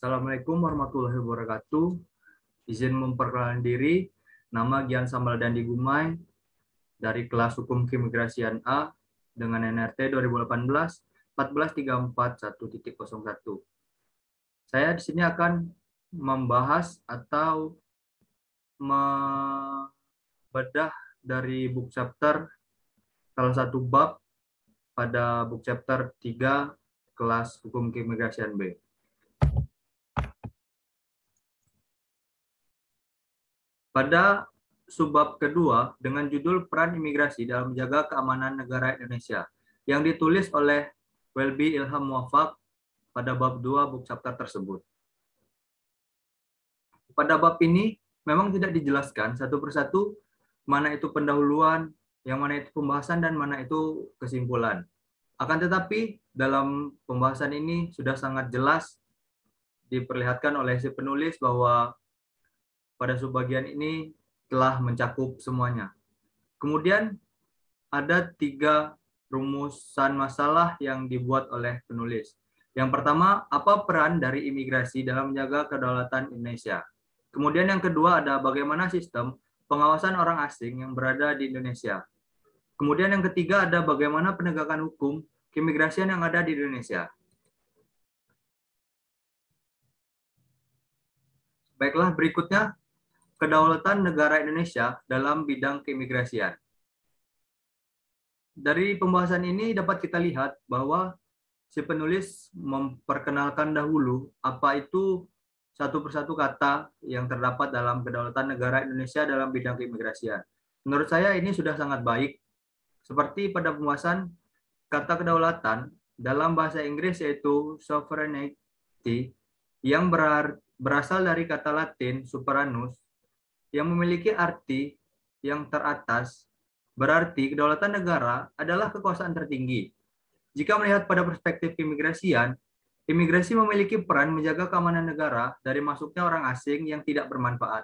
Assalamualaikum warahmatullahi wabarakatuh. Izin memperkenalkan diri, nama Gian Samaldandi Gumai dari kelas Hukum Keimigrasian A dengan NRT 2018 14341.01. Saya di sini akan membahas atau membedah dari book chapter salah satu bab pada book chapter 3 kelas Hukum Keimigrasian B. Pada subbab kedua dengan judul Peran Imigrasi dalam Menjaga Keamanan Negara Indonesia yang ditulis oleh Welby Ilham Muwafaq pada bab 2 book chapter tersebut. Pada bab ini memang tidak dijelaskan satu persatu mana itu pendahuluan, yang mana itu pembahasan, dan mana itu kesimpulan. Akan tetapi dalam pembahasan ini sudah sangat jelas diperlihatkan oleh si penulis bahwa pada subbagian ini telah mencakup semuanya. Kemudian ada 3 rumusan masalah yang dibuat oleh penulis. Yang pertama, apa peran dari imigrasi dalam menjaga kedaulatan Indonesia? Kemudian yang kedua ada bagaimana sistem pengawasan orang asing yang berada di Indonesia. Kemudian yang ketiga ada bagaimana penegakan hukum keimigrasian yang ada di Indonesia. Baiklah, berikutnya kedaulatan negara Indonesia dalam bidang keimigrasian. Dari pembahasan ini dapat kita lihat bahwa si penulis memperkenalkan dahulu apa itu satu persatu kata yang terdapat dalam kedaulatan negara Indonesia dalam bidang keimigrasian. Menurut saya ini sudah sangat baik. Seperti pada pembahasan kata kedaulatan dalam bahasa Inggris yaitu sovereignty yang berasal dari kata Latin superanus yang memiliki arti yang teratas, berarti kedaulatan negara adalah kekuasaan tertinggi. Jika melihat pada perspektif keimigrasian, imigrasi memiliki peran menjaga keamanan negara dari masuknya orang asing yang tidak bermanfaat.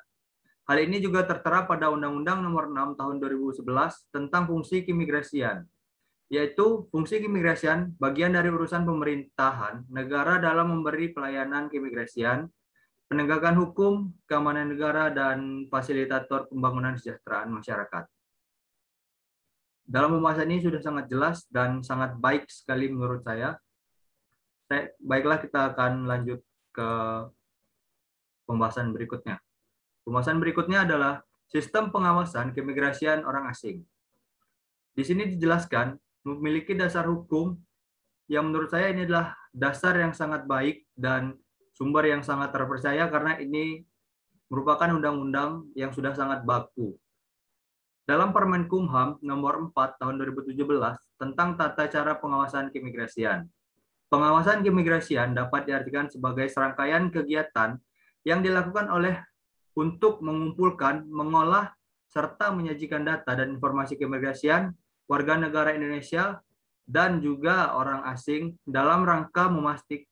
Hal ini juga tertera pada Undang-Undang Nomor 6 Tahun 2011 tentang fungsi keimigrasian, yaitu fungsi keimigrasian bagian dari urusan pemerintahan negara dalam memberi pelayanan keimigrasian, penegakan hukum, keamanan negara, dan fasilitator pembangunan kesejahteraan masyarakat. Dalam pembahasan ini sudah sangat jelas dan sangat baik sekali menurut saya. Baiklah, kita akan lanjut ke pembahasan berikutnya. Pembahasan berikutnya adalah sistem pengawasan keimigrasian orang asing. Di sini dijelaskan memiliki dasar hukum yang menurut saya ini adalah dasar yang sangat baik dan sumber yang sangat terpercaya karena ini merupakan undang-undang yang sudah sangat baku. Dalam Permenkumham Nomor 4 Tahun 2017 tentang tata cara pengawasan keimigrasian. Pengawasan keimigrasian dapat diartikan sebagai serangkaian kegiatan yang dilakukan oleh untuk mengumpulkan, mengolah, serta menyajikan data dan informasi keimigrasian warga negara Indonesia dan juga orang asing dalam rangka memastikan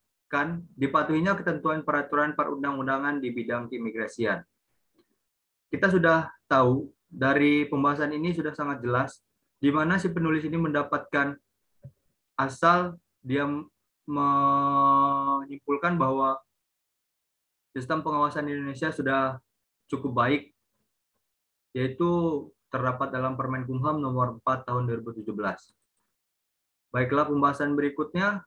dipatuhinya ketentuan peraturan perundang-undangan di bidang keimigrasian. Kita sudah tahu dari pembahasan ini sudah sangat jelas di mana si penulis ini mendapatkan asal dia menyimpulkan bahwa sistem pengawasan di Indonesia sudah cukup baik, yaitu terdapat dalam Permenkumham Nomor 4 Tahun 2017. Baiklah, pembahasan berikutnya.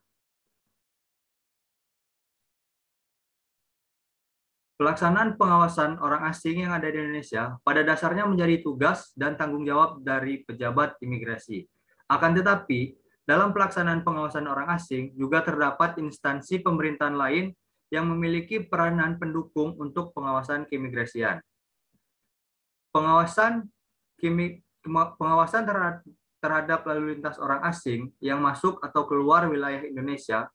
Pelaksanaan pengawasan orang asing yang ada di Indonesia pada dasarnya menjadi tugas dan tanggung jawab dari pejabat imigrasi. Akan tetapi, dalam pelaksanaan pengawasan orang asing juga terdapat instansi pemerintahan lain yang memiliki peranan pendukung untuk pengawasan keimigrasian. Pengawasan terhadap lalu lintas orang asing yang masuk atau keluar wilayah Indonesia.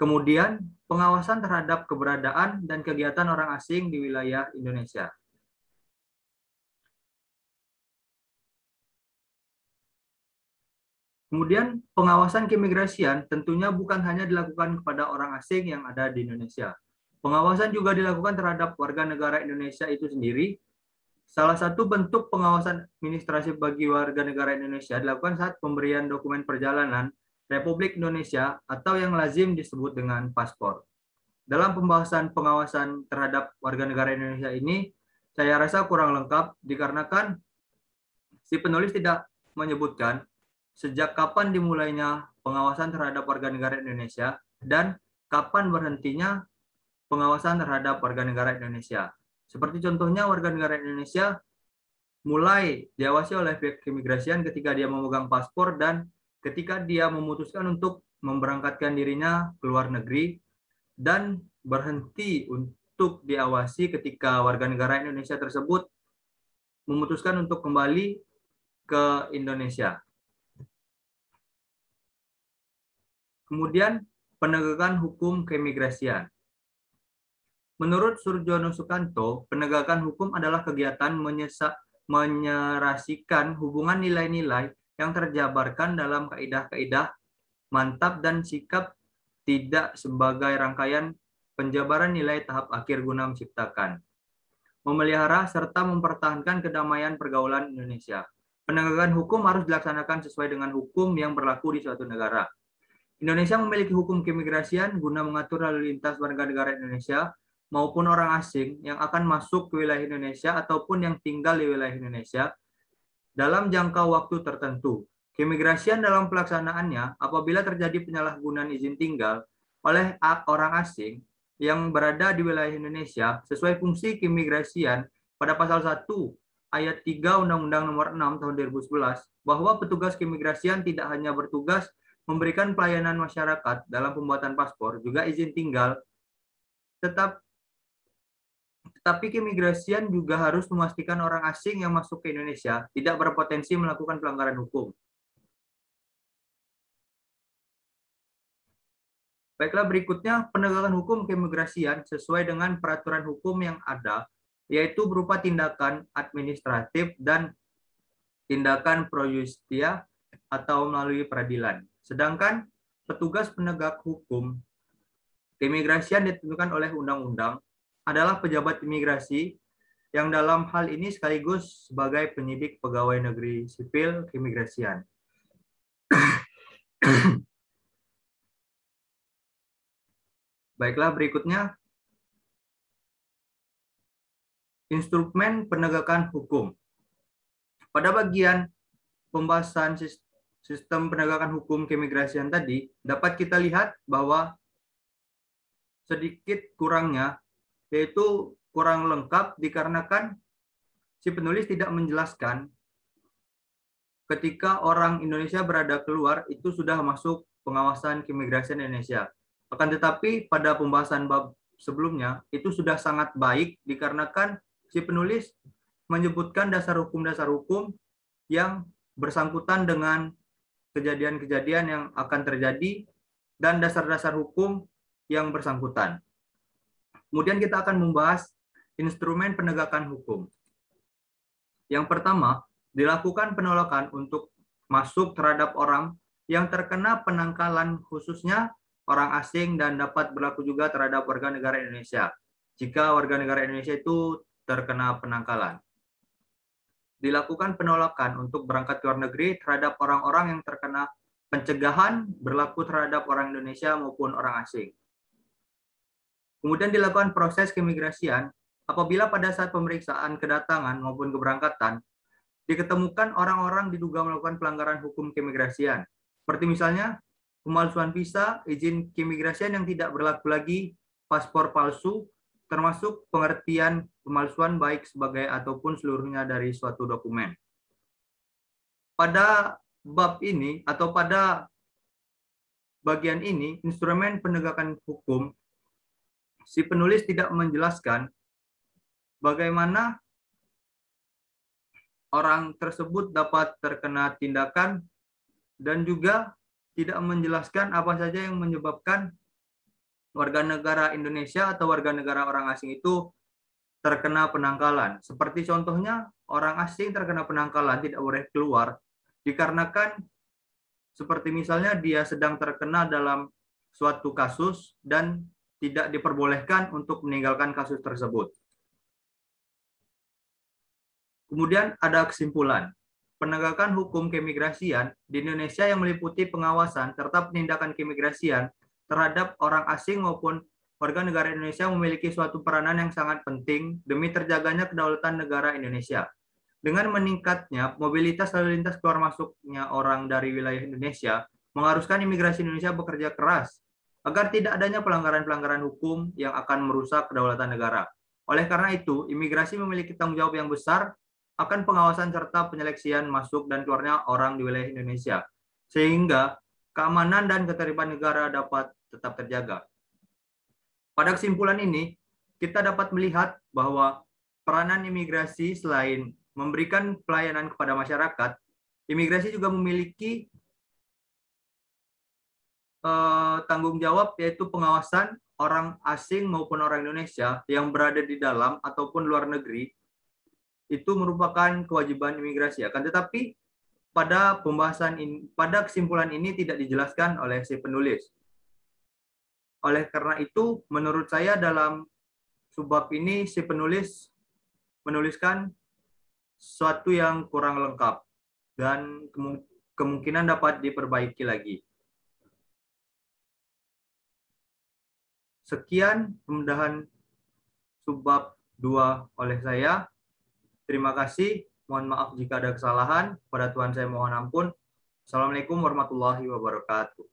Kemudian, pengawasan terhadap keberadaan dan kegiatan orang asing di wilayah Indonesia. Kemudian, pengawasan keimigrasian tentunya bukan hanya dilakukan kepada orang asing yang ada di Indonesia. Pengawasan juga dilakukan terhadap warga negara Indonesia itu sendiri. Salah satu bentuk pengawasan administrasi bagi warga negara Indonesia dilakukan saat pemberian dokumen perjalanan Republik Indonesia atau yang lazim disebut dengan paspor. dalam pembahasan pengawasan terhadap warga negara Indonesia ini, saya rasa kurang lengkap dikarenakan si penulis tidak menyebutkan sejak kapan dimulainya pengawasan terhadap warga negara Indonesia dan kapan berhentinya pengawasan terhadap warga negara Indonesia. Seperti contohnya warga negara Indonesia mulai diawasi oleh pihak keimigrasian ketika dia memegang paspor dan ketika dia memutuskan untuk memberangkatkan dirinya ke luar negeri, dan berhenti untuk diawasi ketika warga negara Indonesia tersebut memutuskan untuk kembali ke Indonesia. Kemudian penegakan hukum keimigrasian. Menurut Surjono Sukanto, penegakan hukum adalah kegiatan menyerasikan hubungan nilai-nilai yang terjabarkan dalam kaidah-kaidah mantap dan sikap tidak sebagai rangkaian penjabaran nilai tahap akhir guna menciptakan, memelihara, serta mempertahankan kedamaian pergaulan Indonesia. Penegakan hukum harus dilaksanakan sesuai dengan hukum yang berlaku di suatu negara. Indonesia memiliki hukum keimigrasian guna mengatur lalu lintas warga negara Indonesia maupun orang asing yang akan masuk ke wilayah Indonesia ataupun yang tinggal di wilayah Indonesia dalam jangka waktu tertentu. Keimigrasian dalam pelaksanaannya apabila terjadi penyalahgunaan izin tinggal oleh orang asing yang berada di wilayah Indonesia sesuai fungsi keimigrasian pada pasal 1 ayat 3 Undang-Undang Nomor 6 Tahun 2011 bahwa petugas keimigrasian tidak hanya bertugas memberikan pelayanan masyarakat dalam pembuatan paspor, juga izin tinggal, tetapi keimigrasian juga harus memastikan orang asing yang masuk ke Indonesia tidak berpotensi melakukan pelanggaran hukum. Baiklah, berikutnya penegakan hukum keimigrasian sesuai dengan peraturan hukum yang ada, yaitu berupa tindakan administratif dan tindakan pro justia atau melalui peradilan. Sedangkan petugas penegak hukum keimigrasian ditentukan oleh undang-undang adalah pejabat imigrasi yang dalam hal ini sekaligus sebagai penyidik pegawai negeri sipil keimigrasian. Baiklah, berikutnya instrumen penegakan hukum. Pada bagian pembahasan sistem penegakan hukum keimigrasian tadi, dapat kita lihat bahwa sedikit kurangnya, yaitu kurang lengkap dikarenakan si penulis tidak menjelaskan ketika orang Indonesia berada keluar itu sudah masuk pengawasan keimigrasian Indonesia. Akan tetapi pada pembahasan bab sebelumnya itu sudah sangat baik dikarenakan si penulis menyebutkan dasar hukum yang bersangkutan dengan kejadian-kejadian yang akan terjadi dan dasar-dasar hukum yang bersangkutan. Kemudian kita akan membahas instrumen penegakan hukum. Yang pertama, dilakukan penolakan untuk masuk terhadap orang yang terkena penangkalan, khususnya orang asing, dan dapat berlaku juga terhadap warga negara Indonesia jika warga negara Indonesia itu terkena penangkalan. Dilakukan penolakan untuk berangkat ke luar negeri terhadap orang-orang yang terkena pencegahan berlaku terhadap orang Indonesia maupun orang asing. Kemudian dilakukan proses keimigrasian apabila pada saat pemeriksaan kedatangan maupun keberangkatan diketemukan orang-orang diduga melakukan pelanggaran hukum keimigrasian. Seperti misalnya pemalsuan visa, izin keimigrasian yang tidak berlaku lagi, paspor palsu, termasuk pengertian pemalsuan baik sebagai ataupun seluruhnya dari suatu dokumen. Pada bab ini atau pada bagian ini, instrumen penegakan hukum, si penulis tidak menjelaskan bagaimana orang tersebut dapat terkena tindakan dan juga tidak menjelaskan apa saja yang menyebabkan warga negara Indonesia atau warga negara orang asing itu terkena penangkalan. Seperti contohnya orang asing terkena penangkalan tidak boleh keluar dikarenakan seperti misalnya dia sedang terkena dalam suatu kasus dan tidak diperbolehkan untuk meninggalkan kasus tersebut. Kemudian ada kesimpulan. Penegakan hukum keimigrasian di Indonesia yang meliputi pengawasan serta penindakan keimigrasian terhadap orang asing maupun warga negara Indonesia memiliki suatu peranan yang sangat penting demi terjaganya kedaulatan negara Indonesia. Dengan meningkatnya mobilitas lalu lintas keluar masuknya orang dari wilayah Indonesia, mengharuskan imigrasi Indonesia bekerja keras agar tidak adanya pelanggaran-pelanggaran hukum yang akan merusak kedaulatan negara. Oleh karena itu, imigrasi memiliki tanggung jawab yang besar akan pengawasan serta penyeleksian masuk dan keluarnya orang di wilayah Indonesia, sehingga keamanan dan ketertiban negara dapat tetap terjaga. Pada kesimpulan ini, kita dapat melihat bahwa peranan imigrasi selain memberikan pelayanan kepada masyarakat, imigrasi juga memiliki tanggung jawab, yaitu pengawasan orang asing maupun orang Indonesia yang berada di dalam ataupun luar negeri. Itu merupakan kewajiban imigrasi. Akan tetapi pada pembahasan ini, pada kesimpulan ini tidak dijelaskan oleh si penulis. Oleh karena itu, menurut saya dalam subbab ini si penulis menuliskan sesuatu yang kurang lengkap dan kemungkinan dapat diperbaiki lagi. Sekian pembedahan subbab 2 oleh saya. Terima kasih. Mohon maaf jika ada kesalahan. Pada Tuhan saya mohon ampun. Assalamualaikum warahmatullahi wabarakatuh.